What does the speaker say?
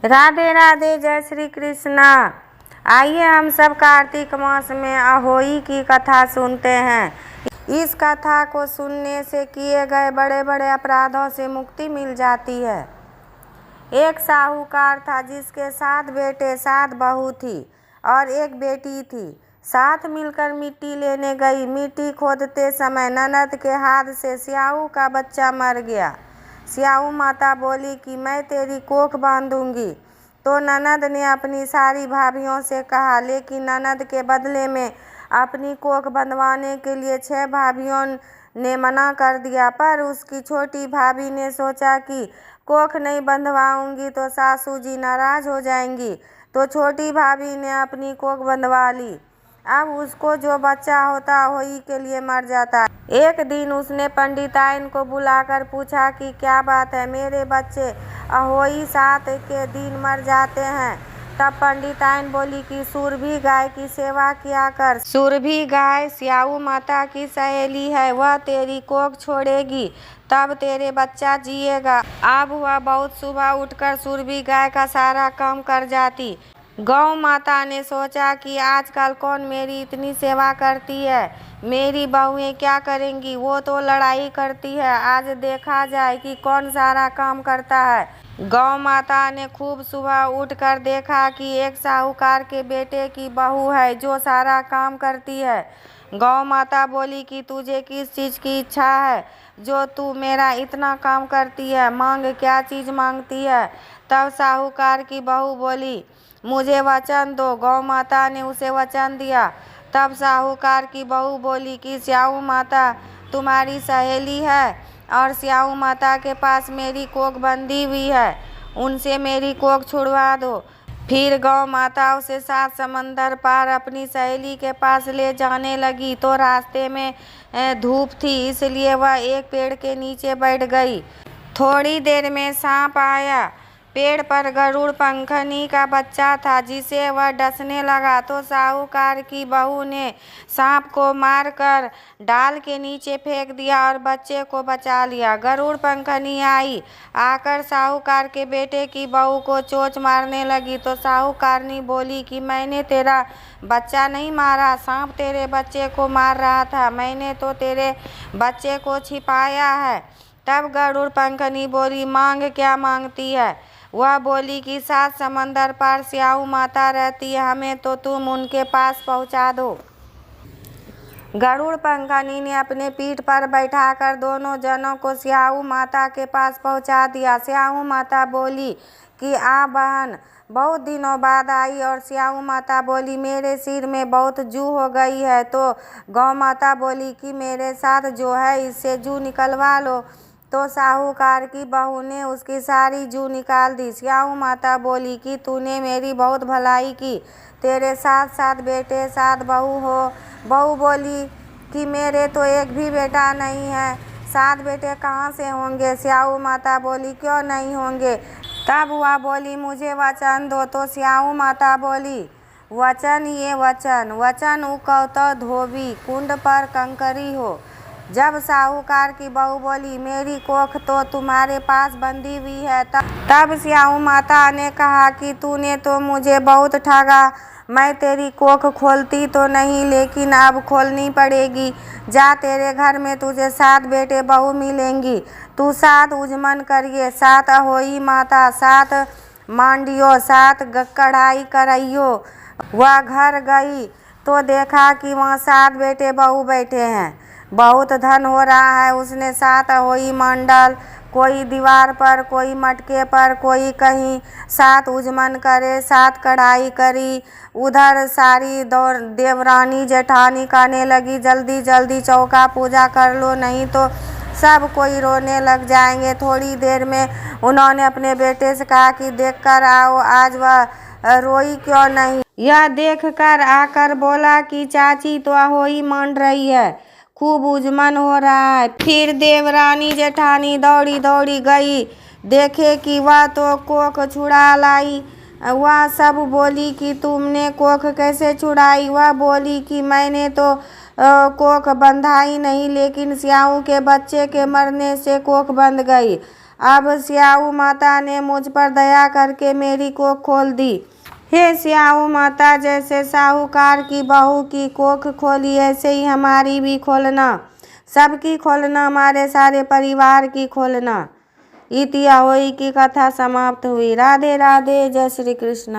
राधे राधे, जय श्री कृष्णा। आइए हम सब कार्तिक मास में अहोई की कथा सुनते हैं। इस कथा को सुनने से किए गए बड़े बड़े अपराधों से मुक्ति मिल जाती है। एक साहूकार था जिसके 7 बेटे 7 बहू थी और एक बेटी थी। साथ मिलकर मिट्टी लेने गई। मिट्टी खोदते समय ननद के हाथ से स्याऊ का बच्चा मर गया। स्याऊ माता बोली कि मैं तेरी कोख बांधूंगी। तो ननद ने अपनी सारी भाभियों से कहा, लेकिन ननद के बदले में अपनी कोख बंधवाने के लिए 6 भाभियों ने मना कर दिया। पर उसकी छोटी भाभी ने सोचा कि कोख नहीं बंधवाऊंगी तो सासू जी नाराज हो जाएंगी, तो छोटी भाभी ने अपनी कोख बंधवा ली। अब उसको जो बच्चा होता अहोई के लिए मर जाता। एक दिन उसने पंडिताइन को बुलाकर पूछा कि क्या बात है, मेरे बच्चे अहोई 7 के दिन मर जाते हैं। तब पंडिताइन बोली कि सुरभि गाय की सेवा किया कर। सुरभि गाय स्याऊ माता की सहेली है, वह तेरी कोख छोड़ेगी तब तेरे बच्चा जिएगा। अब वह बहुत सुबह उठकर सुरभि गाय का सारा काम कर जाती। गौ माता ने सोचा कि आजकल कौन मेरी इतनी सेवा करती है, मेरी बहुएं क्या करेंगी, वो तो लड़ाई करती है, आज देखा जाए कि कौन सारा काम करता है। गौ माता ने खूब सुबह उठकर देखा कि एक साहूकार के बेटे की बहू है जो सारा काम करती है। गौ माता बोली कि तुझे किस चीज़ की इच्छा है जो तू मेरा इतना काम करती है, मांग, क्या चीज़ मांगती है। तब साहूकार की बहू बोली, मुझे वचन दो। गौ माता ने उसे वचन दिया। तब साहूकार की बहू बोली कि स्याऊ माता तुम्हारी सहेली है और स्याऊ माता के पास मेरी कोख बंधी हुई है, उनसे मेरी कोख छुड़वा दो। फिर गौ माता उसे 7 समंदर पार अपनी सहेली के पास ले जाने लगी। तो रास्ते में धूप थी, इसलिए वह एक पेड़ के नीचे बैठ गई। थोड़ी देर में सांप आया। पेड़ पर गरुड़ पंखनी का बच्चा था जिसे वह डसने लगा। तो साहूकार की बहू ने सांप को मारकर डाल के नीचे फेंक दिया और बच्चे को बचा लिया। गरुड़ पंखनी आई, आकर साहूकार के बेटे की बहू को चोंच मारने लगी। तो साहूकारनी बोली कि मैंने तेरा बच्चा नहीं मारा, सांप तेरे बच्चे को मार रहा था, मैंने तो तेरे बच्चे को छिपाया है। तब गरुड़ पंखनी बोली, मांग, क्या मांगती है। वह बोली कि 7 समंदर पार स्याऊ माता रहती है, हमें तो तुम उनके पास पहुंचा दो। गरुड़ पंखनी ने अपने पीठ पर बैठाकर दोनों जनों को स्याऊ माता के पास पहुंचा दिया। स्याऊ माता बोली कि आ बहन, बहुत दिनों बाद आई। और स्याऊ माता बोली, मेरे सिर में बहुत जू हो गई है। तो गौ माता बोली कि मेरे साथ जो है इससे जू निकलवा लो। तो साहूकार की बहू ने उसकी सारी जू निकाल दी। स्याऊ माता बोली कि तूने मेरी बहुत भलाई की, तेरे 7 बेटे 7 बहू हो। बहू बोली कि मेरे तो एक भी बेटा नहीं है, 7 बेटे कहाँ से होंगे। स्याऊ माता बोली, क्यों नहीं होंगे। तब वह बोली, मुझे वचन दो। तो स्याऊ माता बोली, वचन ये वचन उकौ तो धोबी, कुंड पर कंकरी हो। जब साहूकार की बहू बोली, मेरी कोख तो तुम्हारे पास बंधी हुई है, तब स्याऊ माता ने कहा कि तूने तो मुझे बहुत ठगा। मैं तेरी कोख खोलती तो नहीं, लेकिन अब खोलनी पड़ेगी। जा, तेरे घर में तुझे 7 बेटे बहू मिलेंगी। तू 7 उजमन करिए, 7 अहोई माता, 7 मांडियो, 7 कढ़ाई करइयो। वह घर गई तो देखा कि वहाँ 7 बेटे बहू बैठे हैं। बहुत धन हो रहा है। उसने 7 अहोई मंडल, कोई दीवार पर, कोई मटके पर, कोई कहीं, 7 उजमन करे, 7 कढ़ाई करी। उधर सारी देवरानी जेठानी कहने लगी, जल्दी जल्दी चौका पूजा कर लो, नहीं तो सब कोई रोने लग जाएंगे। थोड़ी देर में उन्होंने अपने बेटे से कहा कि देख कर आओ, आज वह रोई क्यों नहीं। यह देख कर आकर बोला कि चाची तो अहोई मान रही है, खूब उजमन हो रहा है। फिर देवरानी जेठानी दौड़ी दौड़ी गई, देखे कि वह तो कोख छुड़ा लाई। वह सब बोली कि तुमने कोख कैसे छुड़ाई। वह बोली कि मैंने तो कोख बंधाई नहीं, लेकिन स्याऊ के बच्चे के मरने से कोख बंध गई। अब स्याऊ माता ने मुझ पर दया करके मेरी कोख खोल दी। हे स्याऊ माता, जैसे साहूकार की बहू की कोख खोली ऐसे ही हमारी भी खोलना, सबकी खोलना, हमारे सारे परिवार की खोलना। इति अहोई की कथा समाप्त हुई। राधे राधे। जय श्री कृष्ण।